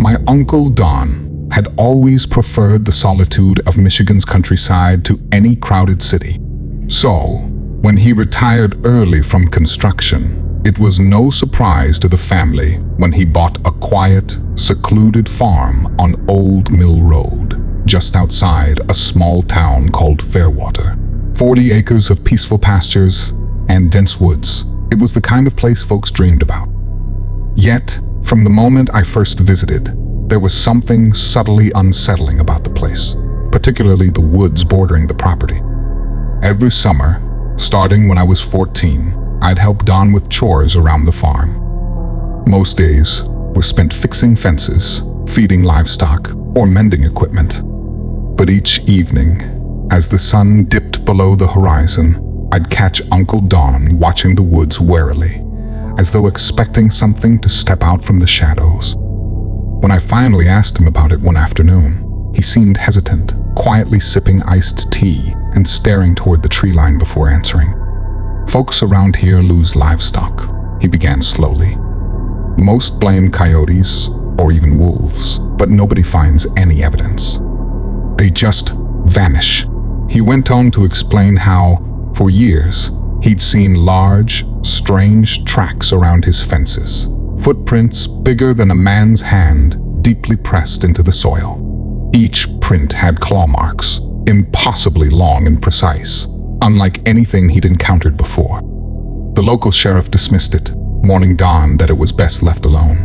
My Uncle Don had always preferred the solitude of Michigan's countryside to any crowded city. So, when he retired early from construction, it was no surprise to the family when he bought a quiet, secluded farm on Old Mill Road, just outside a small town called Fairwater. 40 acres of peaceful pastures and dense woods. It was the kind of place folks dreamed about. Yet, from the moment I first visited, there was something subtly unsettling about the place, particularly the woods bordering the property. Every summer, starting when I was 14, I'd help Don with chores around the farm. Most days were spent fixing fences, feeding livestock, or mending equipment. But each evening, as the sun dipped below the horizon, I'd catch Uncle Don watching the woods warily, as though expecting something to step out from the shadows. When I finally asked him about it one afternoon, he seemed hesitant, quietly sipping iced tea and staring toward the tree line before answering. "Folks around here lose livestock," he began slowly. "Most blame coyotes or even wolves, but nobody finds any evidence. They just vanish." He went on to explain how, for years, he'd seen large, strange tracks around his fences, footprints bigger than a man's hand deeply pressed into the soil. Each print had claw marks, impossibly long and precise, unlike anything he'd encountered before. The local sheriff dismissed it, warning Don that it was best left alone.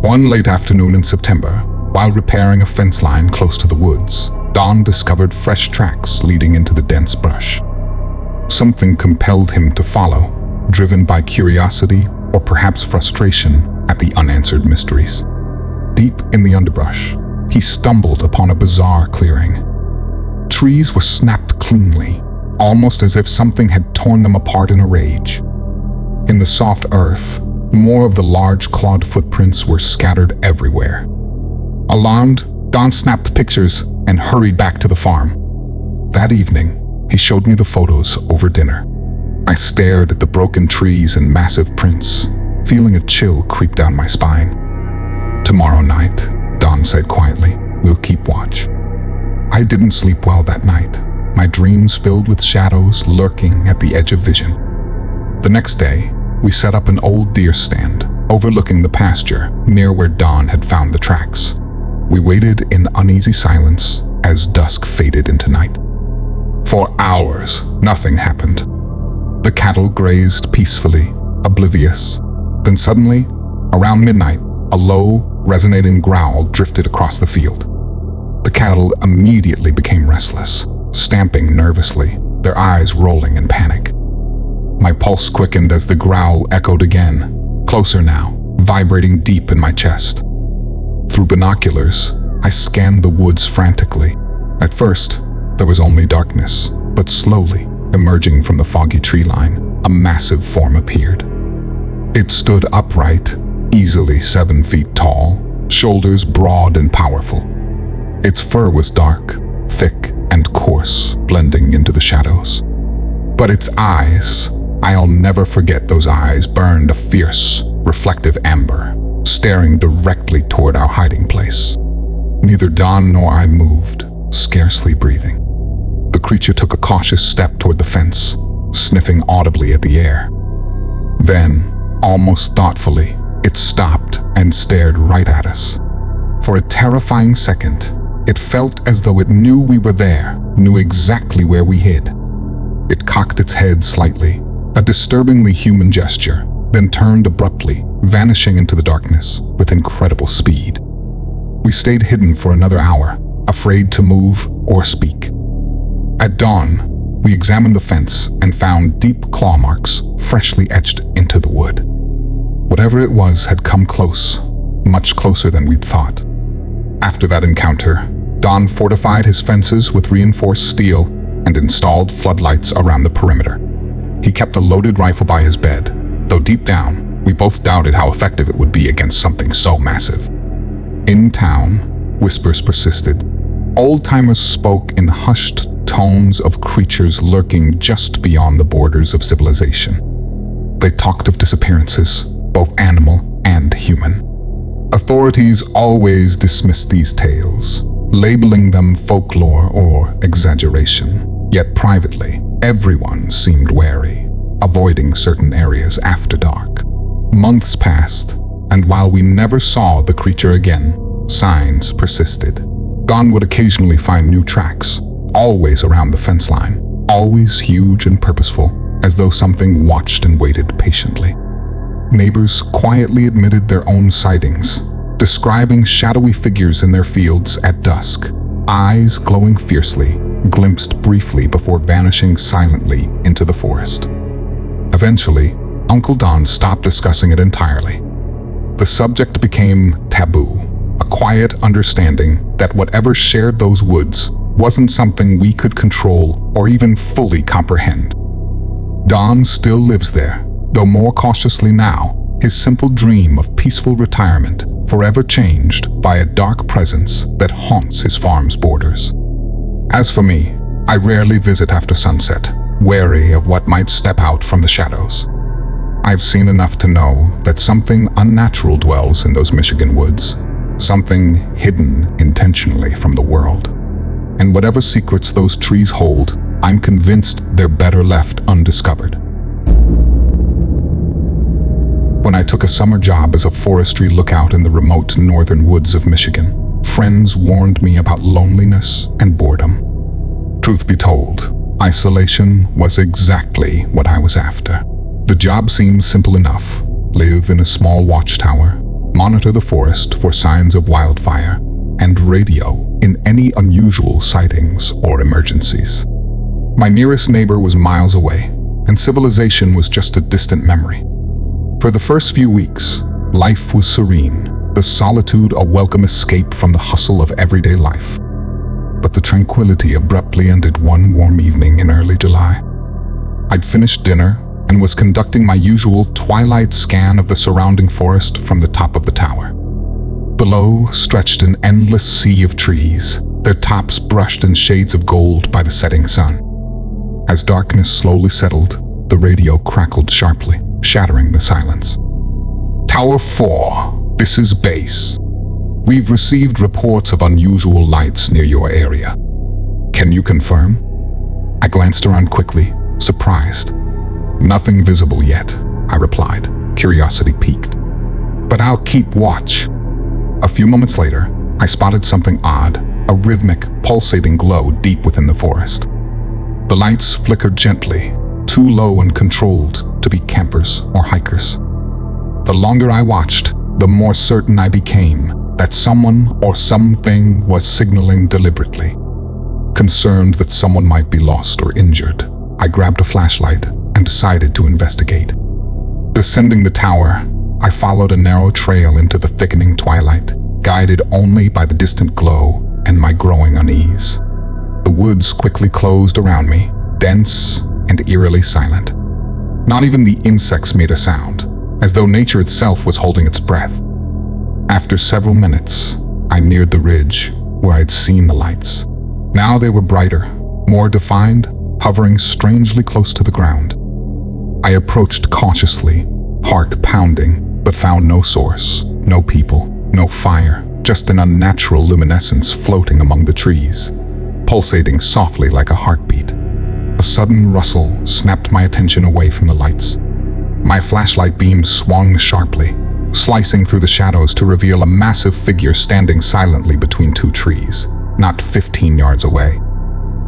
One late afternoon in September, while repairing a fence line close to the woods, Don discovered fresh tracks leading into the dense brush. Something compelled him to follow, driven by curiosity or perhaps frustration at the unanswered mysteries. Deep in the underbrush, he stumbled upon a bizarre clearing. Trees were snapped cleanly, almost as if something had torn them apart in a rage. In the soft earth, more of the large clawed footprints were scattered everywhere. Alarmed, Don snapped pictures and hurried back to the farm. That evening, he showed me the photos over dinner. I stared at the broken trees and massive prints, feeling a chill creep down my spine. "Tomorrow night," Don said quietly, "we'll keep watch." I didn't sleep well that night, my dreams filled with shadows lurking at the edge of vision. The next day, we set up an old deer stand, overlooking the pasture near where Don had found the tracks. We waited in uneasy silence as dusk faded into night. For hours, nothing happened. The cattle grazed peacefully, oblivious. Then suddenly, around midnight, a low, resonating growl drifted across the field. The cattle immediately became restless, stamping nervously, their eyes rolling in panic. My pulse quickened as the growl echoed again, closer now, vibrating deep in my chest. Through binoculars, I scanned the woods frantically. At first, there was only darkness, but slowly, emerging from the foggy tree line, a massive form appeared. It stood upright, easily 7 feet tall, shoulders broad and powerful. Its fur was dark, thick, and coarse, blending into the shadows. But its eyes, I'll never forget those eyes, burned a fierce, reflective amber, staring directly toward our hiding place. Neither Don nor I moved, scarcely breathing. The creature took a cautious step toward the fence, sniffing audibly at the air. Then, almost thoughtfully, it stopped and stared right at us. For a terrifying second, it felt as though it knew we were there, knew exactly where we hid. It cocked its head slightly, a disturbingly human gesture, then turned abruptly, vanishing into the darkness with incredible speed. We stayed hidden for another hour, afraid to move or speak. At dawn, we examined the fence and found deep claw marks freshly etched into the wood. Whatever it was had come close, much closer than we'd thought. After that encounter, Don fortified his fences with reinforced steel and installed floodlights around the perimeter. He kept a loaded rifle by his bed, though deep down, we both doubted how effective it would be against something so massive. In town, whispers persisted. Old-timers spoke in hushed tones of creatures lurking just beyond the borders of civilization. They talked of disappearances, both animal and human. Authorities always dismissed these tales, labeling them folklore or exaggeration. Yet privately, everyone seemed wary, avoiding certain areas after dark. Months passed, and while we never saw the creature again, signs persisted. Don would occasionally find new tracks, always around the fence line, always huge and purposeful, as though something watched and waited patiently. Neighbors quietly admitted their own sightings, describing shadowy figures in their fields at dusk, eyes glowing fiercely, glimpsed briefly before vanishing silently into the forest. Eventually, Uncle Don stopped discussing it entirely. The subject became taboo, a quiet understanding that whatever shared those woods wasn't something we could control or even fully comprehend. Don still lives there, though more cautiously now, his simple dream of peaceful retirement forever changed by a dark presence that haunts his farm's borders. As for me, I rarely visit after sunset, wary of what might step out from the shadows. I've seen enough to know that something unnatural dwells in those Michigan woods, something hidden intentionally from the world. And whatever secrets those trees hold, I'm convinced they're better left undiscovered. When I took a summer job as a forestry lookout in the remote northern woods of Michigan, friends warned me about loneliness and boredom. Truth be told, isolation was exactly what I was after. The job seemed simple enough: live in a small watchtower, monitor the forest for signs of wildfire, and radio in any unusual sightings or emergencies. My nearest neighbor was miles away, and civilization was just a distant memory. For the first few weeks, life was serene, the solitude a welcome escape from the hustle of everyday life. But the tranquility abruptly ended one warm evening in early July. I'd finished dinner and was conducting my usual twilight scan of the surrounding forest from the top of the tower. Below stretched an endless sea of trees, their tops brushed in shades of gold by the setting sun. As darkness slowly settled, the radio crackled sharply, shattering the silence. "Tower 4, this is base. We've received reports of unusual lights near your area. Can you confirm?" I glanced around quickly, surprised. "Nothing visible yet," I replied, curiosity piqued. "But I'll keep watch." A few moments later, I spotted something odd, a rhythmic, pulsating glow deep within the forest. The lights flickered gently, too low and controlled to be campers or hikers. The longer I watched, the more certain I became that someone or something was signaling deliberately. Concerned that someone might be lost or injured, I grabbed a flashlight and decided to investigate. Descending the tower, I followed a narrow trail into the thickening twilight, guided only by the distant glow and my growing unease. The woods quickly closed around me, dense and eerily silent. Not even the insects made a sound, as though nature itself was holding its breath. After several minutes, I neared the ridge where I'd seen the lights. Now they were brighter, more defined, hovering strangely close to the ground. I approached cautiously, heart pounding, but found no source, no people, no fire, just an unnatural luminescence floating among the trees, pulsating softly like a heartbeat. A sudden rustle snapped my attention away from the lights. My flashlight beam swung sharply, slicing through the shadows to reveal a massive figure standing silently between two trees, not 15 yards away.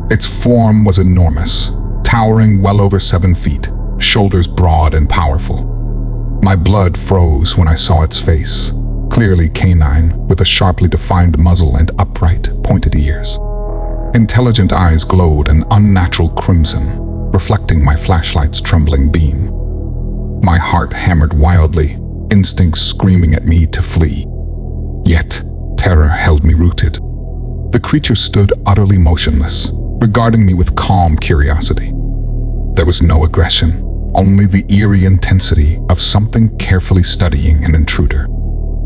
Its form was enormous, towering well over 7 feet, shoulders broad and powerful. My blood froze when I saw its face, clearly canine, with a sharply defined muzzle and upright, pointed ears. Intelligent eyes glowed an unnatural crimson, reflecting my flashlight's trembling beam. My heart hammered wildly, instincts screaming at me to flee. Yet, terror held me rooted. The creature stood utterly motionless, regarding me with calm curiosity. There was no aggression, only the eerie intensity of something carefully studying an intruder.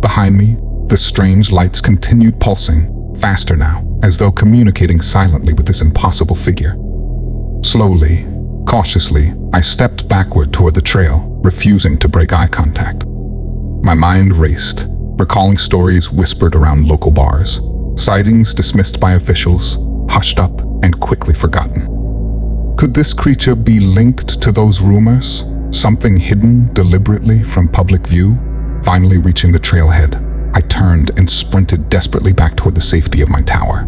Behind me, the strange lights continued pulsing, faster now, as though communicating silently with this impossible figure. Slowly, cautiously, I stepped backward toward the trail, refusing to break eye contact. My mind raced, recalling stories whispered around local bars, sightings dismissed by officials, hushed up and quickly forgotten. Could this creature be linked to those rumors? Something hidden deliberately from public view? Finally reaching the trailhead, I turned and sprinted desperately back toward the safety of my tower.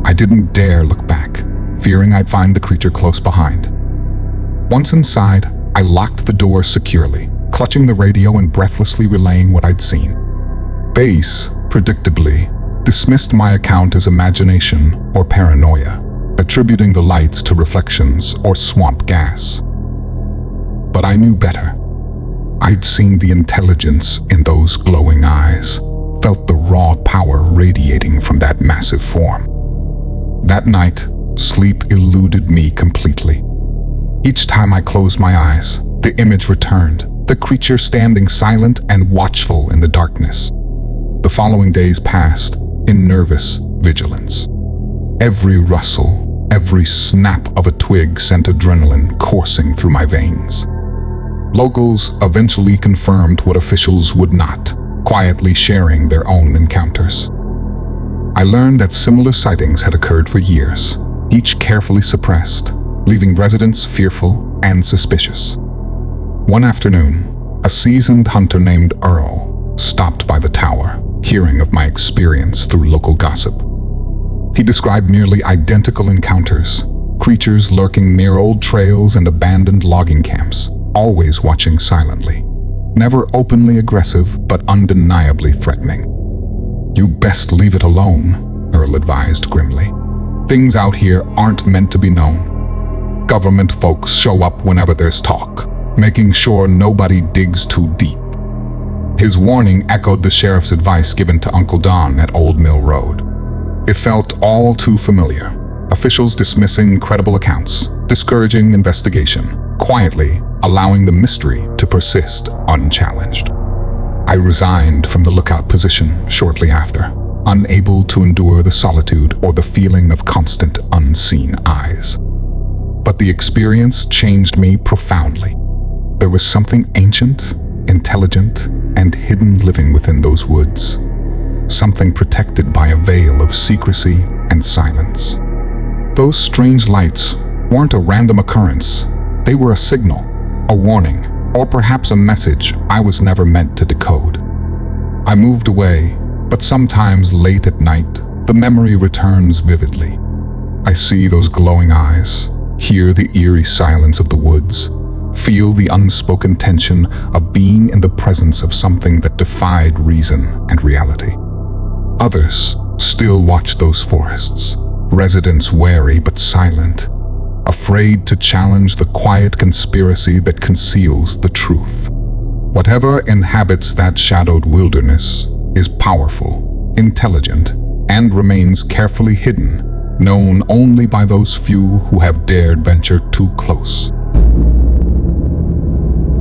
I didn't dare look back, fearing I'd find the creature close behind. Once inside, I locked the door securely, clutching the radio and breathlessly relaying what I'd seen. Base, predictably, dismissed my account as imagination or paranoia, attributing the lights to reflections or swamp gas. But I knew better. I'd seen the intelligence in those glowing eyes, felt the raw power radiating from that massive form. That night, sleep eluded me completely. Each time I closed my eyes, the image returned, the creature standing silent and watchful in the darkness. The following days passed in nervous vigilance. Every rustle, every snap of a twig sent adrenaline coursing through my veins. Locals eventually confirmed what officials would not, quietly sharing their own encounters. I learned that similar sightings had occurred for years, each carefully suppressed, leaving residents fearful and suspicious. One afternoon, a seasoned hunter named Earl stopped by the tower, hearing of my experience through local gossip. He described nearly identical encounters, creatures lurking near old trails and abandoned logging camps, always watching silently, never openly aggressive but undeniably threatening. "You best leave it alone," Earl advised grimly. "Things out here aren't meant to be known. Government folks show up whenever there's talk, making sure nobody digs too deep." His warning echoed the sheriff's advice given to Uncle Don at Old Mill Road. It felt all too familiar. Officials dismissing credible accounts, discouraging investigation, quietly allowing the mystery to persist unchallenged. I resigned from the lookout position shortly after, unable to endure the solitude or the feeling of constant unseen eyes. But the experience changed me profoundly. There was something ancient, intelligent, and hidden living within those woods. Something protected by a veil of secrecy and silence. Those strange lights weren't a random occurrence. They were a signal, a warning, or perhaps a message I was never meant to decode. I moved away, but sometimes late at night, the memory returns vividly. I see those glowing eyes, hear the eerie silence of the woods, feel the unspoken tension of being in the presence of something that defied reason and reality. Others still watch those forests, residents wary but silent, afraid to challenge the quiet conspiracy that conceals the truth. Whatever inhabits that shadowed wilderness is powerful, intelligent, and remains carefully hidden, known only by those few who have dared venture too close.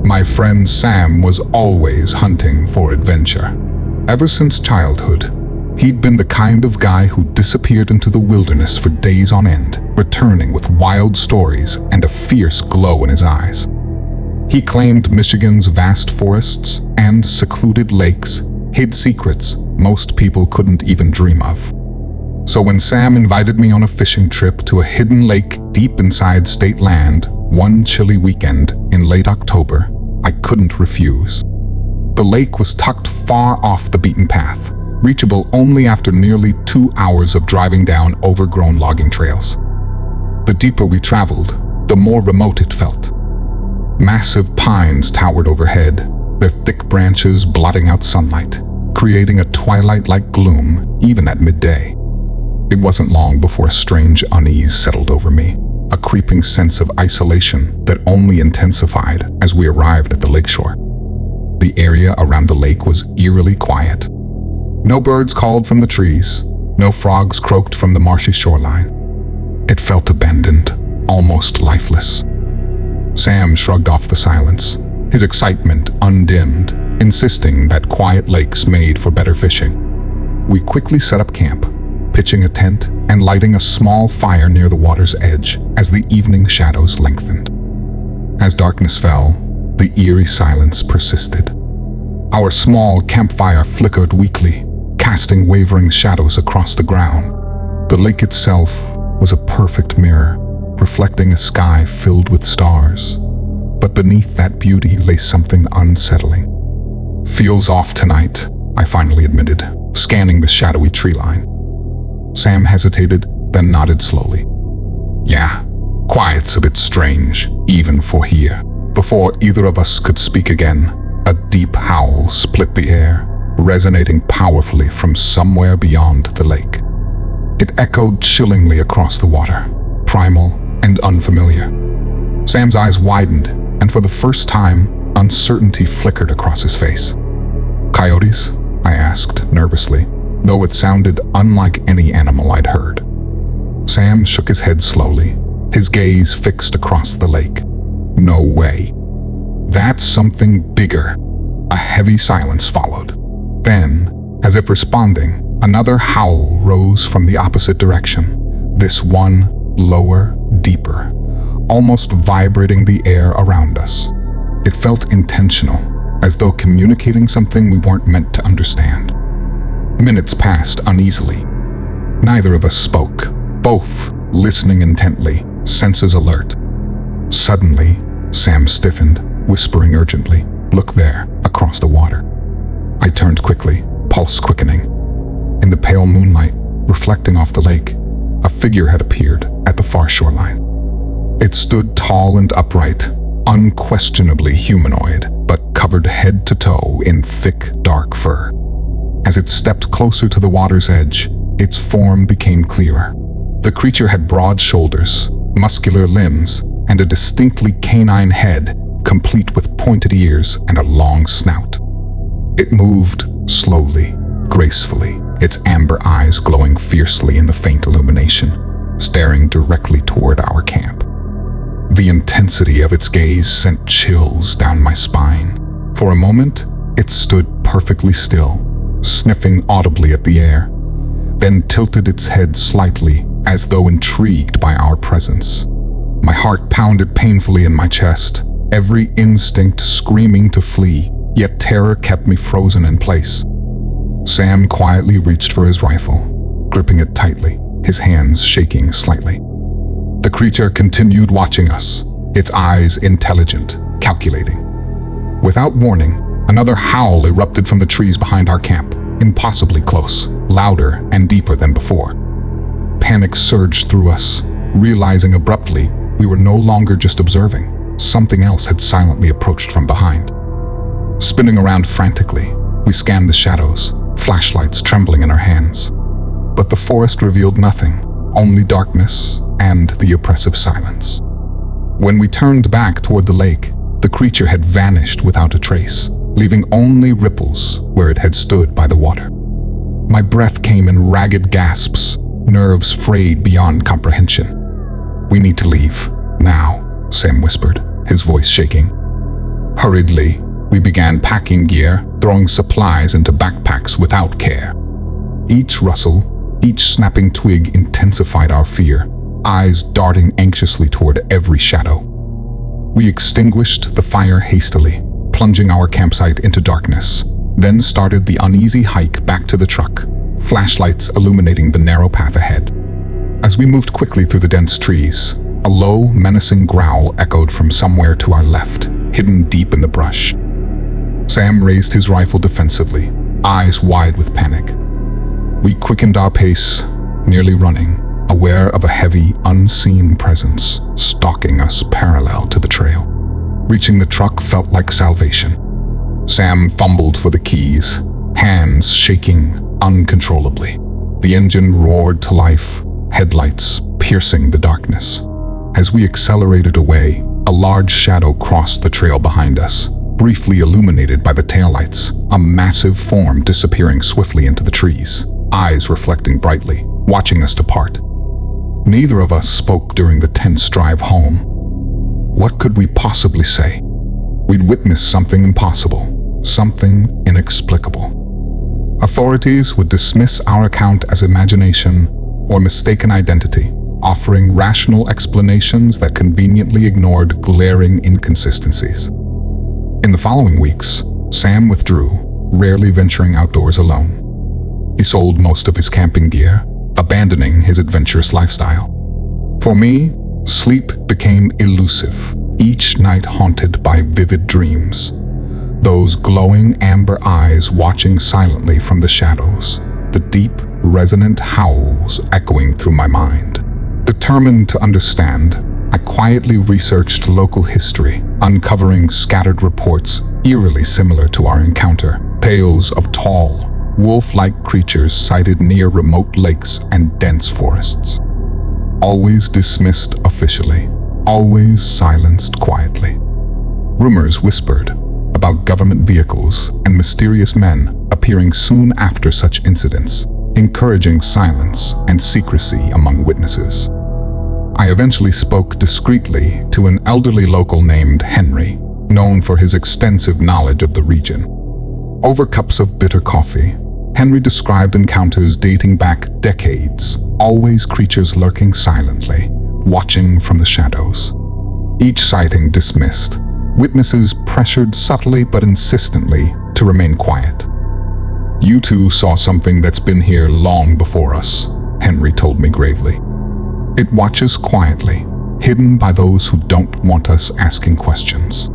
My friend Sam was always hunting for adventure. Ever since childhood, he'd been the kind of guy who disappeared into the wilderness for days on end, returning with wild stories and a fierce glow in his eyes. He claimed Michigan's vast forests and secluded lakes hid secrets most people couldn't even dream of. So when Sam invited me on a fishing trip to a hidden lake deep inside state land one chilly weekend in late October, I couldn't refuse. The lake was tucked far off the beaten path, reachable only after nearly 2 hours of driving down overgrown logging trails. The deeper we traveled, the more remote it felt. Massive pines towered overhead, their thick branches blotting out sunlight, creating a twilight-like gloom even at midday. It wasn't long before a strange unease settled over me, a creeping sense of isolation that only intensified as we arrived at the lakeshore. The area around the lake was eerily quiet. No birds called from the trees, no frogs croaked from the marshy shoreline. It felt abandoned, almost lifeless. Sam shrugged off the silence, his excitement undimmed, insisting that quiet lakes made for better fishing. We quickly set up camp, pitching a tent and lighting a small fire near the water's edge as the evening shadows lengthened. As darkness fell, the eerie silence persisted. Our small campfire flickered weakly, casting wavering shadows across the ground. The lake itself was a perfect mirror, reflecting a sky filled with stars. But beneath that beauty lay something unsettling. "Feels off tonight," I finally admitted, scanning the shadowy tree line. Sam hesitated, then nodded slowly. "Yeah, quiet's a bit strange, even for here." Before either of us could speak again, a deep howl split the air, resonating powerfully from somewhere beyond the lake. It echoed chillingly across the water, primal and unfamiliar. Sam's eyes widened, and for the first time, uncertainty flickered across his face. "Coyotes?" I asked nervously, though it sounded unlike any animal I'd heard. Sam shook his head slowly, his gaze fixed across the lake. "No way. That's something bigger." A heavy silence followed. Then, as if responding, another howl rose from the opposite direction, this one lower, deeper, almost vibrating the air around us. It felt intentional, as though communicating something we weren't meant to understand. Minutes passed uneasily. Neither of us spoke, both listening intently, senses alert. Suddenly, Sam stiffened, whispering urgently, "Look there, across the water." I turned quickly, pulse quickening. In the pale moonlight, reflecting off the lake, a figure had appeared at the far shoreline. It stood tall and upright, unquestionably humanoid, but covered head to toe in thick, dark fur. As it stepped closer to the water's edge, its form became clearer. The creature had broad shoulders, muscular limbs, and a distinctly canine head, complete with pointed ears and a long snout. It moved slowly, gracefully, its amber eyes glowing fiercely in the faint illumination, staring directly toward our camp. The intensity of its gaze sent chills down my spine. For a moment, it stood perfectly still, sniffing audibly at the air, then tilted its head slightly as though intrigued by our presence. My heart pounded painfully in my chest, every instinct screaming to flee, yet terror kept me frozen in place. Sam quietly reached for his rifle, gripping it tightly, his hands shaking slightly. The creature continued watching us, its eyes intelligent, calculating. Without warning, another howl erupted from the trees behind our camp, impossibly close, louder and deeper than before. Panic surged through us, realizing abruptly we were no longer just observing. Something else had silently approached from behind. Spinning around frantically, we scanned the shadows, flashlights trembling in our hands. But the forest revealed nothing, only darkness and the oppressive silence. When we turned back toward the lake, the creature had vanished without a trace, leaving only ripples where it had stood by the water. My breath came in ragged gasps, nerves frayed beyond comprehension. "We need to leave, now," Sam whispered, his voice shaking. Hurriedly, we began packing gear, throwing supplies into backpacks without care. Each rustle, each snapping twig intensified our fear, eyes darting anxiously toward every shadow. We extinguished the fire hastily, plunging our campsite into darkness, then started the uneasy hike back to the truck, flashlights illuminating the narrow path ahead. As we moved quickly through the dense trees, a low, menacing growl echoed from somewhere to our left, hidden deep in the brush. Sam raised his rifle defensively, eyes wide with panic. We quickened our pace, nearly running, aware of a heavy, unseen presence stalking us parallel to the trail. Reaching the truck felt like salvation. Sam fumbled for the keys, hands shaking uncontrollably. The engine roared to life, headlights piercing the darkness. As we accelerated away, a large shadow crossed the trail behind us, briefly illuminated by the taillights, a massive form disappearing swiftly into the trees, eyes reflecting brightly, watching us depart. Neither of us spoke during the tense drive home. What could we possibly say? We'd witnessed something impossible, something inexplicable. Authorities would dismiss our account as imagination or mistaken identity, offering rational explanations that conveniently ignored glaring inconsistencies. In the following weeks, Sam withdrew, rarely venturing outdoors alone. He sold most of his camping gear, abandoning his adventurous lifestyle. For me, sleep became elusive, each night haunted by vivid dreams. Those glowing amber eyes watching silently from the shadows, the deep, resonant howls echoing through my mind. Determined to understand, I quietly researched local history, uncovering scattered reports eerily similar to our encounter. Tales of tall, wolf-like creatures sighted near remote lakes and dense forests. Always dismissed officially, always silenced quietly. Rumors whispered about government vehicles and mysterious men appearing soon after such incidents, encouraging silence and secrecy among witnesses. I eventually spoke discreetly to an elderly local named Henry, known for his extensive knowledge of the region. Over cups of bitter coffee, Henry described encounters dating back decades, always creatures lurking silently, watching from the shadows. Each sighting dismissed, witnesses pressured subtly but insistently to remain quiet. "You two saw something that's been here long before us," Henry told me gravely. "It watches quietly, hidden by those who don't want us asking questions."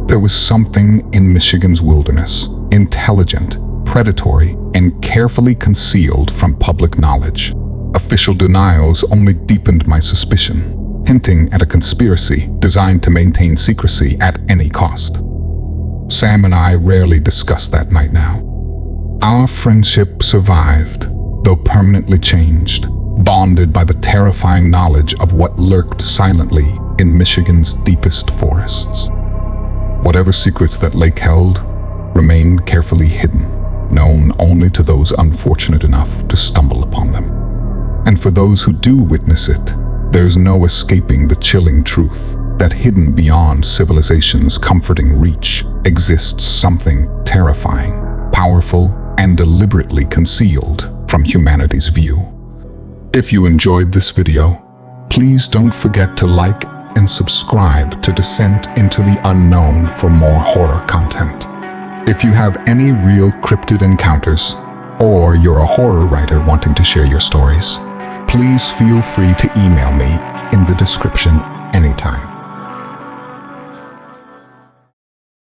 There was something in Michigan's wilderness, intelligent, predatory, and carefully concealed from public knowledge. Official denials only deepened my suspicion, hinting at a conspiracy designed to maintain secrecy at any cost. Sam and I rarely discussed that night now. Our friendship survived, though permanently changed, bonded by the terrifying knowledge of what lurked silently in Michigan's deepest forests. Whatever secrets that lake held remained carefully hidden, known only to those unfortunate enough to stumble upon them. And for those who do witness it, there's no escaping the chilling truth that hidden beyond civilization's comforting reach exists something terrifying, powerful, and deliberately concealed from humanity's view. If you enjoyed this video, please don't forget to like and subscribe to Descent into the Unknown for more horror content. If you have any real cryptid encounters, or you're a horror writer wanting to share your stories, please feel free to email me in the description anytime.